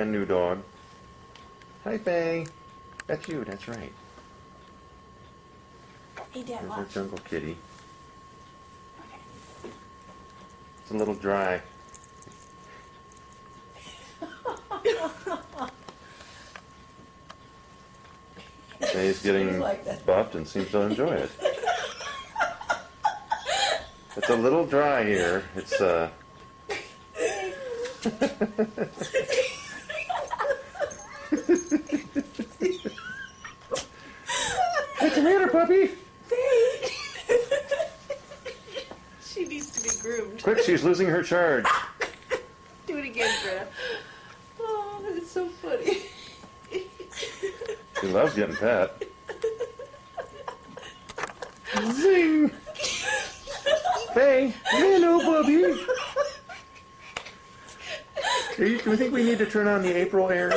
And new dog. Hi, Faye. That's you. That's right. Hey, Dad, There's our watch. jungle kitty. Okay. It's a little dry. Faye's getting like that. buffed and seems to enjoy it. It's a little dry here. It's What's the matter, puppy? She needs to be groomed. Quick, she's losing her charge. Do it again, Greta. Oh, that is so funny. She loves getting pet. Zing! Faye, hello, puppy. Do you think we need to turn on the April air?